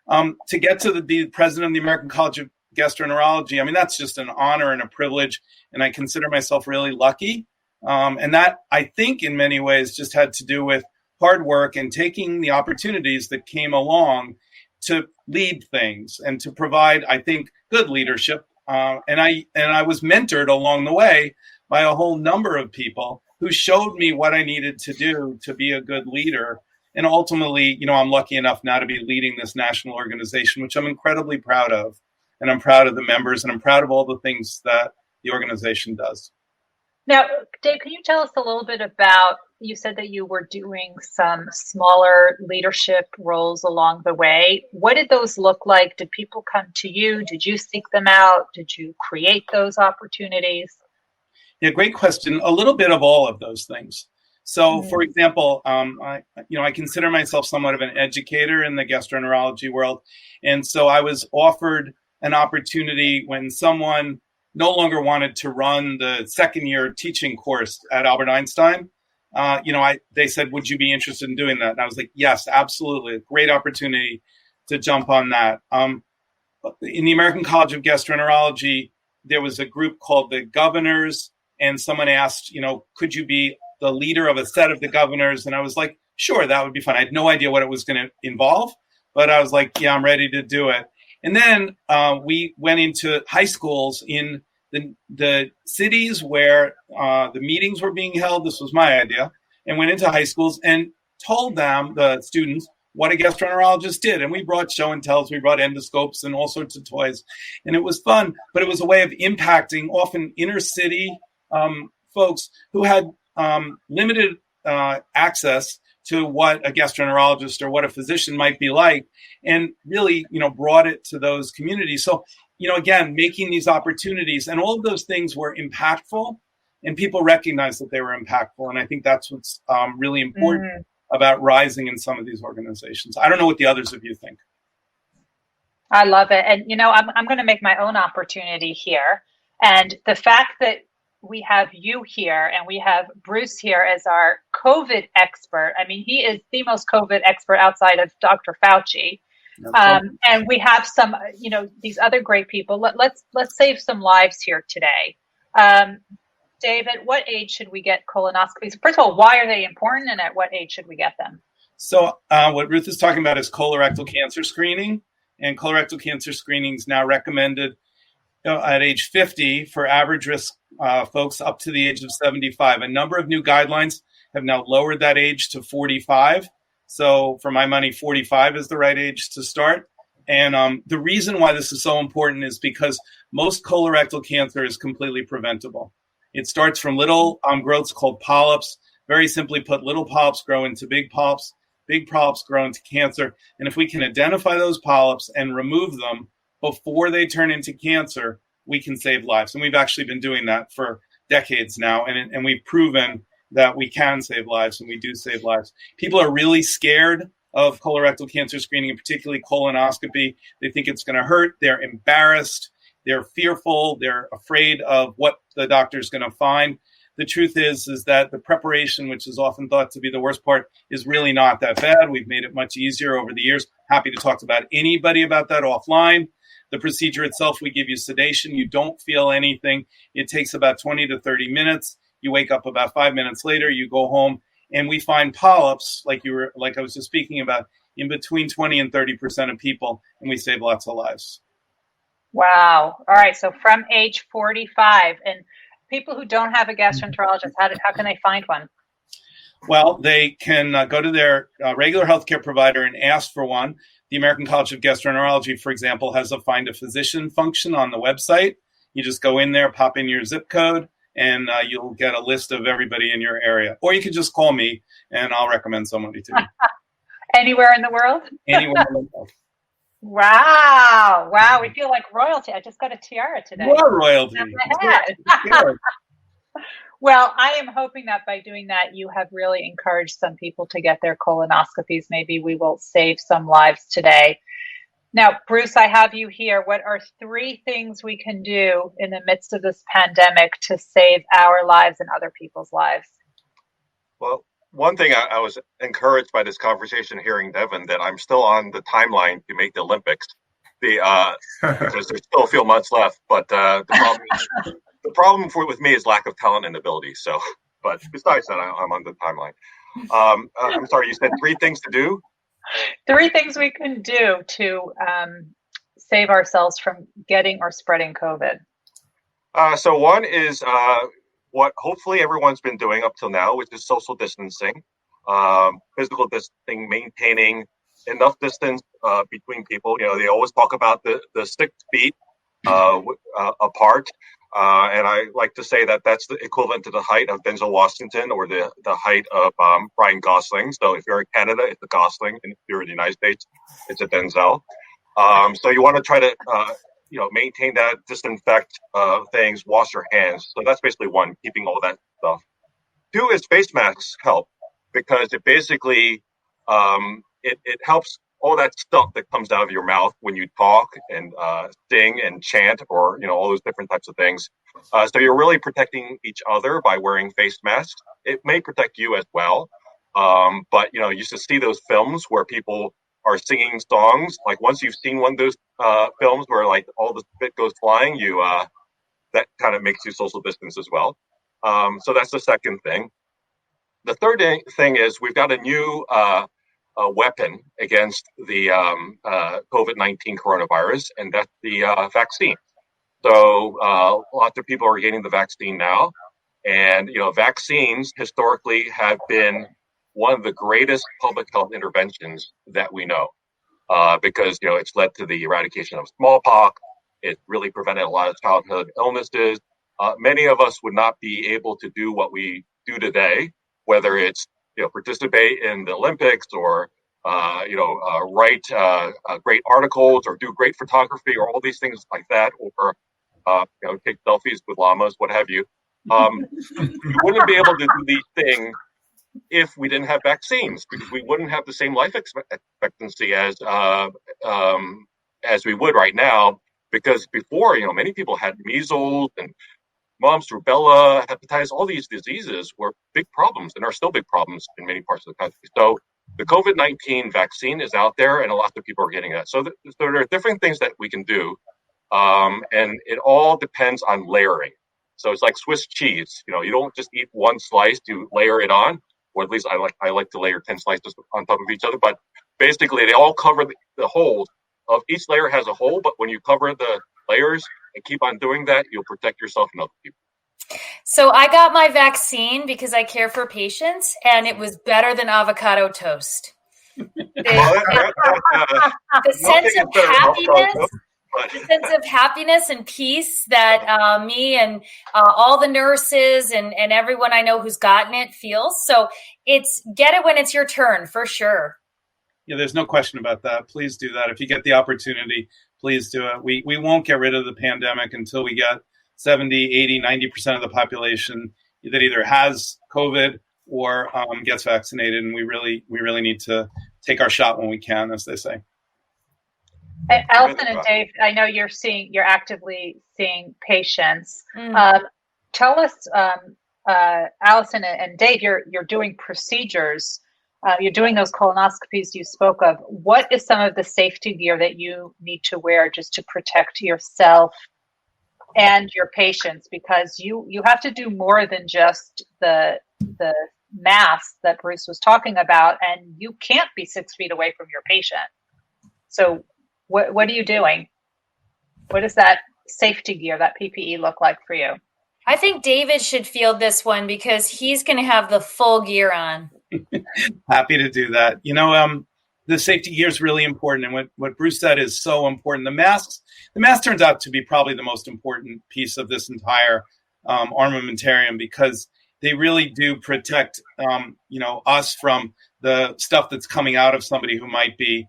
To get to be president of the American College of Gastroenterology, I mean, that's just an honor and a privilege, and I consider myself really lucky. And that, I think, in many ways just had to do with hard work and taking the opportunities that came along to lead things and to provide, I think, good leadership. And I was mentored along the way by a whole number of people who showed me what I needed to do to be a good leader. And ultimately, I'm lucky enough now to be leading this national organization, which I'm incredibly proud of. And I'm proud of the members, and I'm proud of all the things that the organization does. Now, Dave, can you tell us a little bit about, you said that you were doing some smaller leadership roles along the way. What did those look like? Did people come to you? Did you seek them out? Did you create those opportunities? Yeah, great question. A little bit of all of those things. So, for example, I consider myself somewhat of an educator in the gastroenterology world. And so I was offered an opportunity when someone no longer wanted to run the second year teaching course at Albert Einstein. They said, would you be interested in doing that? And I was like, yes, absolutely. A great opportunity to jump on that. In the American College of Gastroenterology, there was a group called the Governors, and someone asked, could you be the leader of a set of the governors? And I was like, sure, that would be fun. I had no idea what it was going to involve, but I was like, yeah, I'm ready to do it. And then we went into high schools in the cities where the meetings were being held. This was my idea, and went into high schools and told them, the students, what a gastroenterologist did. And we brought show and tells, we brought endoscopes and all sorts of toys. And it was fun, but it was a way of impacting often inner city folks who had limited access to what a gastroenterologist or what a physician might be like, and really, brought it to those communities. So, again, making these opportunities, and all of those things were impactful, and people recognized that they were impactful. And I think that's what's really important about rising in some of these organizations. I don't know what the others of you think. I love it. And, I'm going to make my own opportunity here. And the fact that we have you here and we have Bruce here as our COVID expert. I mean, he is the most COVID expert outside of Dr. Fauci. And we have some, these other great people. Let's save some lives here today. David, what age should we get colonoscopies? First of all, why are they important, and at what age should we get them? So what Ruth is talking about is colorectal cancer screening, and colorectal cancer screening is now recommended at age 50 for average risk folks up to the age of 75. A number of new guidelines have now lowered that age to 45. So for my money, 45 is the right age to start. And the reason why this is so important is because most colorectal cancer is completely preventable. It starts from little growths called polyps. Very simply put, little polyps grow into big polyps grow into cancer. And if we can identify those polyps and remove them before they turn into cancer, we can save lives. And we've actually been doing that for decades now. And we've proven that we can save lives, and we do save lives. People are really scared of colorectal cancer screening, and particularly colonoscopy. They think it's going to hurt. They're embarrassed. They're fearful. They're afraid of what the doctor's going to find. The truth is that the preparation, which is often thought to be the worst part, is really not that bad. We've made it much easier over the years. Happy to talk about anybody about that offline. The procedure itself, we give you sedation. You don't feel anything. It takes about 20 to 30 minutes. You wake up about 5 minutes later. You go home, and we find polyps, like I was just speaking about, in between 20 and 30% of people, and we save lots of lives. Wow. All right. So from age 45, and people who don't have a gastroenterologist, how can they find one? Well, they can go to their regular healthcare provider and ask for one. The American College of Gastroenterology, for example, has a find a physician function on the website. You just go in there, pop in your zip code, and you'll get a list of everybody in your area. Or you can just call me, and I'll recommend somebody to you. Anywhere in the world? Anywhere in the world. Wow. We feel like royalty. I just got a tiara today. More royalty. Well, I am hoping that by doing that, you have really encouraged some people to get their colonoscopies. Maybe we will save some lives today. Now, Bruce, I have you here. What are 3 things we can do in the midst of this pandemic to save our lives and other people's lives? Well, one thing I was encouraged by this conversation hearing Devin, that I'm still on the timeline to make the Olympics, because there's still a few months left. But the problem with me is lack of talent and ability. So, but besides that, I'm on the timeline. I'm sorry, you said 3 things to do? 3 things we can do to save ourselves from getting or spreading COVID. So one is what hopefully everyone's been doing up till now, which is social distancing, physical distancing, maintaining enough distance between people. You know, they always talk about the 6 feet apart. And I like to say that that's the equivalent to the height of Denzel Washington, or the height of Ryan Gosling. So if you're in Canada, it's a Gosling, and if you're in the United States, it's a Denzel. So you want to try to maintain that, disinfect things, wash your hands. So that's basically one, keeping all that stuff. 2 is face masks help, because it basically it helps all that stuff that comes out of your mouth when you talk and sing and chant, or all those different types of things. So you're really protecting each other by wearing face masks. It may protect you as well, but you used to see those films where people are singing songs. Like once you've seen one of those films where like all the spit goes flying, that kind of makes you social distance as well. So that's the second thing. The third thing is we've got a new weapon against the COVID-19 coronavirus, and that's the vaccine. So lots of people are getting the vaccine now, and vaccines historically have been one of the greatest public health interventions that we know, because it's led to the eradication of smallpox. It really prevented a lot of childhood illnesses. Many of us would not be able to do what we do today, whether it's participate in the Olympics, or write great articles, or do great photography, or all these things like that, or take selfies with llamas, what have you. We wouldn't be able to do these things if we didn't have vaccines, because we wouldn't have the same life expectancy as we would right now. Because before, many people had measles and mumps, rubella, hepatitis. All these diseases were big problems, and are still big problems in many parts of the country. So the COVID-19 vaccine is out there, and a lot of people are getting that. So there are different things that we can do, and it all depends on layering. So it's like Swiss cheese. You don't just eat one slice; you layer it on. Or at least I like to layer 10 slices on top of each other. But basically, they all cover the holes. Of each layer has a hole, but when you cover the layers, and keep on doing that, you'll protect yourself and other people. So I got my vaccine because I care for patients, and it was better than avocado toast. The sense of happiness. The sense of happiness and peace that me and all the nurses and everyone I know who's gotten it feels. So it's get it when it's your turn, for sure. Yeah, there's no question about that. Please do that. If you get the opportunity, please do it. We won't get rid of the pandemic until we get 70, 80, 90% of the population that either has COVID or gets vaccinated. And we really need to take our shot when we can, as they say. Allison and Dave, I know you're actively seeing patients. Tell us, Allison and Dave, you're doing procedures. You're doing those colonoscopies you spoke of. What is some of the safety gear that you need to wear just to protect yourself and your patients? Because you have to do more than just the mask that Bruce was talking about, and you can't be 6 feet away from your patient. So what are you doing? What does that safety gear, that PPE, look like for you? I think David should field this one because he's going to have the full gear on. Happy to do that. The safety gear is really important. And what Bruce said is so important. The mask turns out to be probably the most important piece of this entire armamentarium, because they really do protect, us from the stuff that's coming out of somebody who might be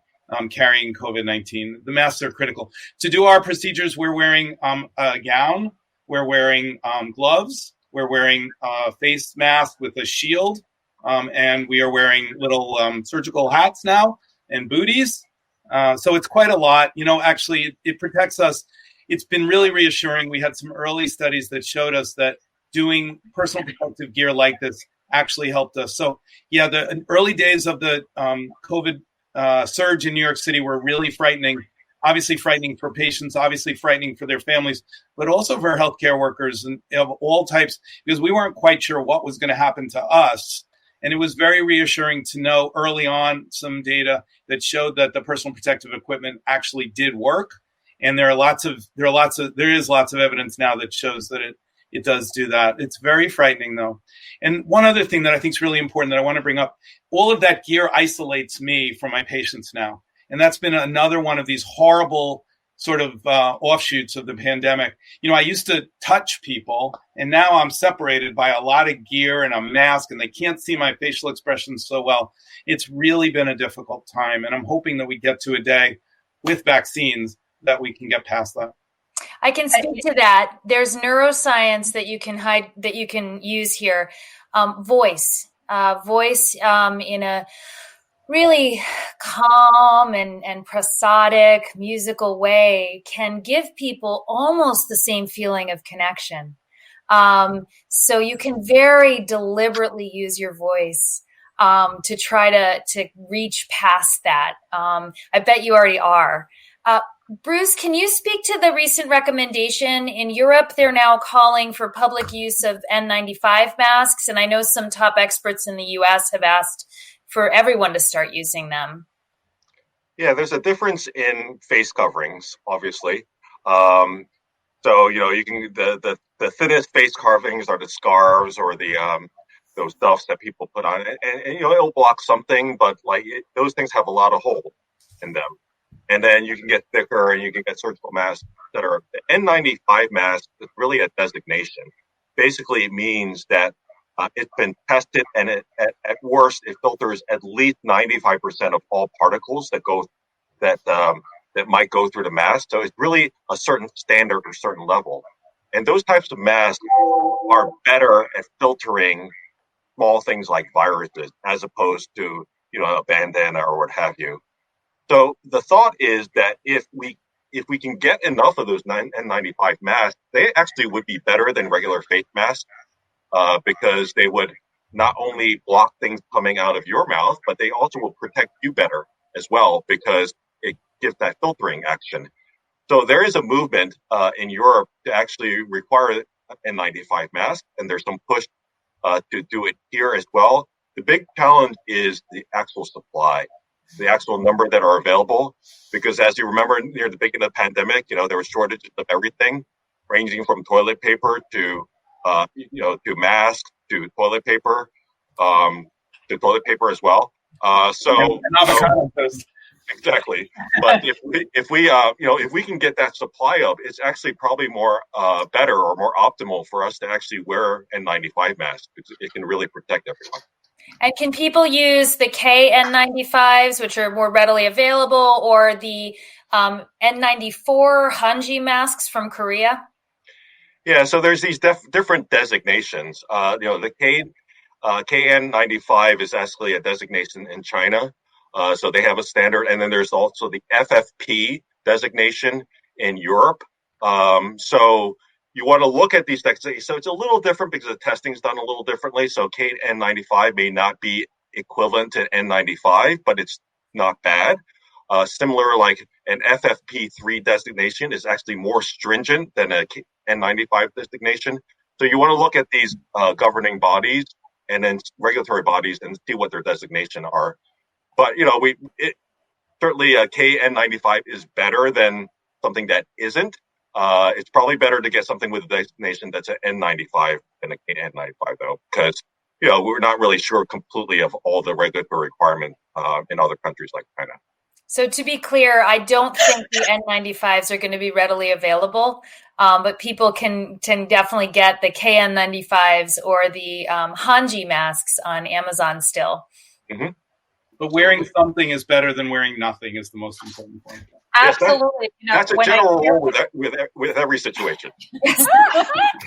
carrying COVID-19. The masks are critical. To do our procedures, we're wearing a gown, we're wearing gloves, we're wearing a face mask with a shield, and we are wearing little surgical hats now and booties. So it's quite a lot. Actually, it protects us. It's been really reassuring. We had some early studies that showed us that doing personal protective gear like this actually helped us. So yeah, the early days of the COVID surge in New York City were really frightening. Obviously frightening for patients, obviously frightening for their families, but also for healthcare workers and of all types, because we weren't quite sure what was going to happen to us. And it was very reassuring to know early on some data that showed that the personal protective equipment actually did work. And there is lots of evidence now that shows that it does do that. It's very frightening, though. And one other thing that I think is really important that I want to bring up, all of that gear isolates me from my patients now. And that's been another one of these horrible sort of offshoots of the pandemic. I used to touch people, and now I'm separated by a lot of gear and a mask, and they can't see my facial expressions so well. It's really been a difficult time, and I'm hoping that we get to a day with vaccines that we can get past that. I can speak to that. There's neuroscience that you can use here. Voice in a really calm and prosodic musical way can give people almost the same feeling of connection. So you can very deliberately use your voice to try to reach past that. I bet you already are. Bruce, can you speak to the recent recommendation? In Europe, they're now calling for public use of N95 masks, and I know some top experts in the U.S. have asked for everyone to start using them. Yeah, there's a difference in face coverings, obviously. So you can the thinnest face coverings are the scarves or the those stuffs that people put on, and it'll block something, but those things have a lot of hole in them. And then you can get thicker and you can get surgical masks that are the N95 mask. Is really a designation. Basically, it means that it's been tested, and at worst, it filters at least 95% of all particles that might go through the mask. So it's really a certain standard or certain level. And those types of masks are better at filtering small things like viruses, as opposed to a bandana or what have you. So the thought is that if we can get enough of those N95 masks, they actually would be better than regular face masks, because they would not only block things coming out of your mouth, but they also will protect you better as well, because it gives that filtering action. So there is a movement in Europe to actually require N95 masks, and there's some push to do it here as well. The big challenge is the actual supply. the actual number that are available, because as you remember near the beginning of the pandemic, there was shortages of everything, ranging from toilet paper to to masks to toilet paper as well. Exactly. But if we can get that supply up, it's actually probably more better or more optimal for us to actually wear N95 masks, because it can really protect everyone. And can people use the KN95s, which are more readily available, or the N94 Hanji masks from Korea? Yeah, so there's these different designations. The KN95 is actually a designation in China. So they have a standard, and then there's also the FFP designation in Europe. So you want to look at these designations. So it's a little different because the testing is done a little differently. So KN95 may not be equivalent to N95, but it's not bad. Similar, like an FFP3 designation is actually more stringent than a N95 designation. So you want to look at these governing bodies and then regulatory bodies and see what their designation are. But certainly a KN95 is better than something that isn't. It's probably better to get something with a designation that's an N95 than a KN95, though, because we're not really sure completely of all the regulatory requirements in other countries like China. So to be clear, I don't think the N95s are going to be readily available, but people can definitely get the KN95s or the Hanji masks on Amazon still. Mm-hmm. But wearing something is better than wearing nothing is the most important point. Absolutely. That's a general rule with every situation.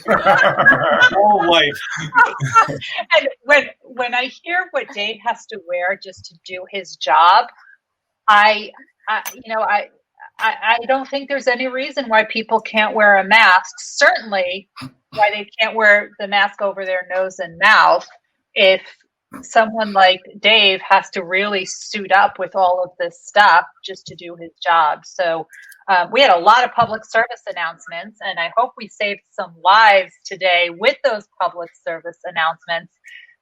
Whole life. And when I hear what Dave has to wear just to do his job, I don't think there's any reason why people can't wear a mask. Certainly why they can't wear the mask over their nose and mouth if someone like Dave has to really suit up with all of this stuff just to do his job. So we had a lot of public service announcements, and I hope we saved some lives today with those public service announcements.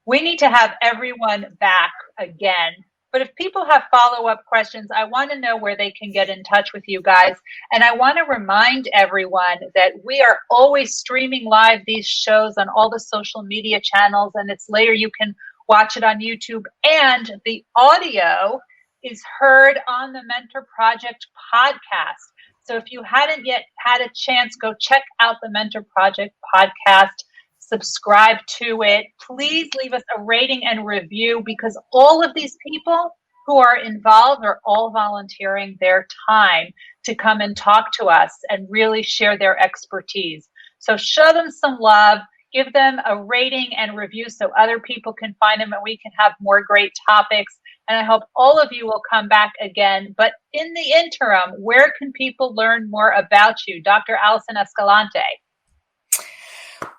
We need to have everyone back again. But if people have follow-up questions, I want to know where they can get in touch with you guys. And I want to remind everyone that we are always streaming live these shows on all the social media channels, and it's later you can watch it on YouTube. And the audio is heard on the Mentor Project podcast. So if you hadn't yet had a chance, go check out the Mentor Project podcast. Subscribe to it. Please leave us a rating and review, because all of these people who are involved are all volunteering their time to come and talk to us and really share their expertise. So show them some love, give them a rating and review so other people can find them and we can have more great topics. And I hope all of you will come back again. But in the interim, where can people learn more about you? Dr. Allison Escalante.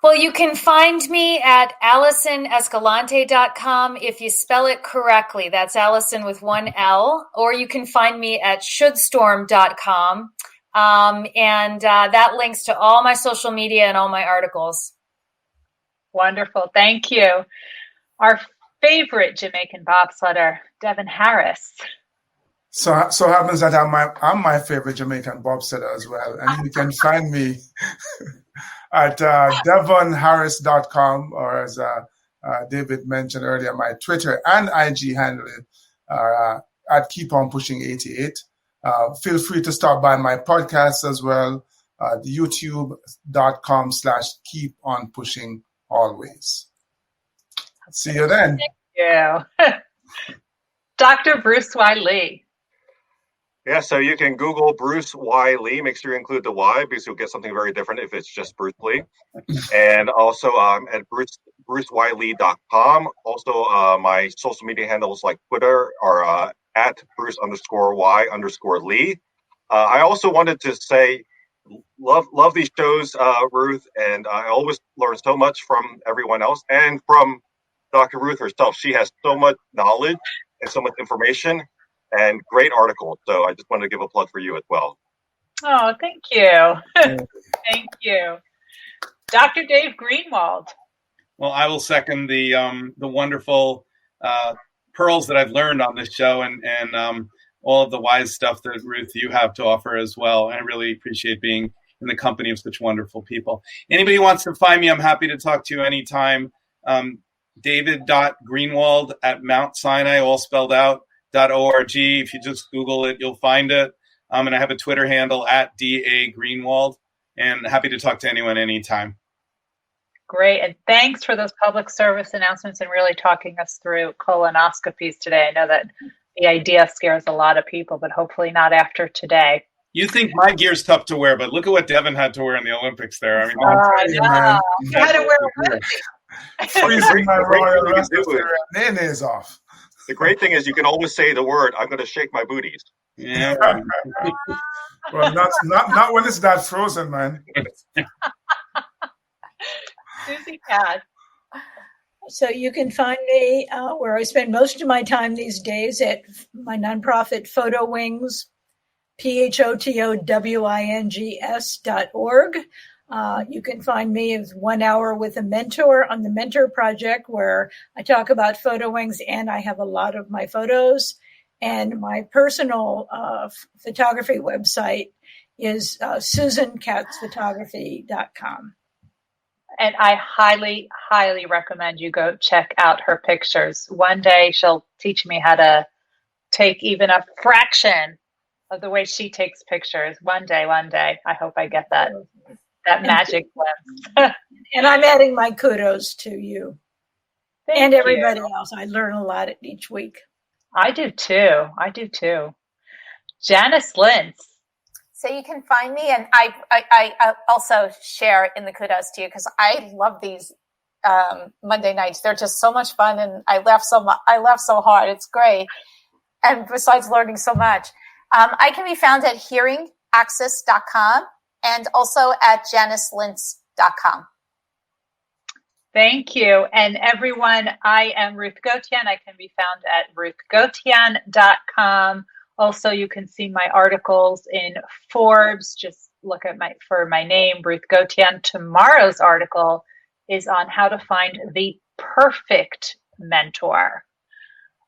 Well, you can find me at AllisonEscalante.com if you spell it correctly. That's Allison with one L. Or you can find me at ShouldStorm.com. And that links to all my social media and all my articles. Wonderful. Thank you. Our favorite Jamaican bobsledder, Devin Harris. So happens that I'm my favorite Jamaican bobsledder as well. And you can find me at devonharris.com, or as David mentioned earlier, my Twitter and IG handle at KeepOnPushing88. Feel free to stop by my podcast as well, the youtube.com/keeponpushing.always. See you then. Thank you. Dr. Bruce Y. Lee. Yeah, so you can Google Bruce Y. Lee. Make sure you include the Y, because you'll get something very different if it's just Bruce Lee. And also at bruceylee.com. Also, my social media handles like Twitter are at Bruce_Y_Lee. I also wanted to say, love these shows, Ruth, and I always learn so much from everyone else and from Dr. Ruth herself. She has so much knowledge and so much information and great articles. So I just wanted to give a plug for you as well. Oh, thank you. Thank you. Dr. Dave Greenwald. Well, I will second the wonderful pearls that I've learned on this show and all of the wise stuff that Ruth, you have to offer as well. I really appreciate being in the company of such wonderful people. Anybody who wants to find me, I'm happy to talk to you anytime. David.Greenwald at Mount Sinai, all spelled out, .org. If you just Google it, you'll find it. And I have a Twitter handle at DA Greenwald, and happy to talk to anyone anytime. Great. And thanks for those public service announcements and really talking us through colonoscopies today. I know that the idea scares a lot of people, but hopefully not after today. You think my gear's tough to wear, but look at what Devin had to wear in the Olympics there. I mean, you had to wear a wetsuit. Freezing my royal mayonnaise off. The great thing is you can always say the word, I'm going to shake my booties. Yeah. Well, not when it's that frozen, man. Susie Cat. So you can find me where I spend most of my time these days at my nonprofit Photo Wings, PHOTOWINGS.org. You can find me as 1 hour with a mentor on the Mentor Project, where I talk about Photo Wings and I have a lot of my photos. And my personal photography website is SusanKatzPhotography.com. And I highly, highly recommend you go check out her pictures. One day she'll teach me how to take even a fraction of the way she takes pictures. One day, I hope I get that magic lens. And I'm adding my kudos to you. Thank everybody you. else. I learn a lot each week. I do too. Janice Lintz. So you can find me, and I also share in the kudos to you because I love these Monday nights. They're just so much fun, and I laugh so hard. It's great, and besides learning so much, I can be found at hearingaccess.com and also at janicelintz.com. Thank you. And everyone, I am Ruth Gotian. I can be found at ruthgotian.com. Also, you can see my articles in Forbes. Just look at my name, Ruth Gotian. Tomorrow's article is on how to find the perfect mentor.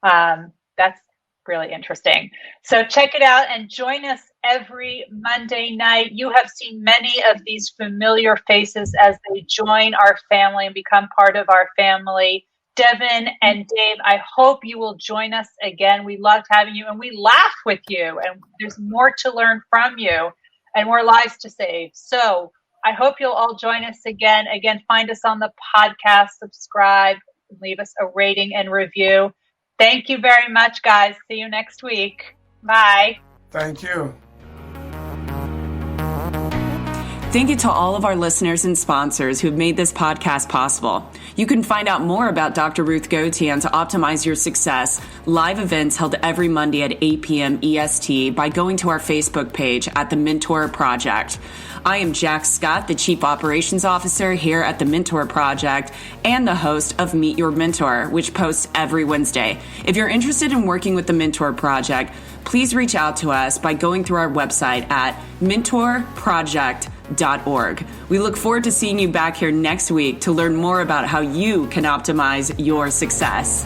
That's really interesting. So check it out and join us every Monday night. You have seen many of these familiar faces as they join our family and become part of our family. Devin and Dave, I hope you will join us again. We loved having you and we laugh with you, and there's more to learn from you and more lives to save. So I hope you'll all join us again. Again, find us on the podcast, subscribe, leave us a rating and review. Thank you very much, guys. See you next week. Bye. Thank you. Thank you to all of our listeners and sponsors who have made this podcast possible. You can find out more about Dr. Ruth Gotian to optimize your success, live events held every Monday at 8 p.m. EST by going to our Facebook page at The Mentor Project. I am Jack Scott, the Chief Operations Officer here at The Mentor Project and the host of Meet Your Mentor, which posts every Wednesday. If you're interested in working with The Mentor Project, please reach out to us by going through our website at mentorproject.org. We look forward to seeing you back here next week to learn more about how you can optimize your success.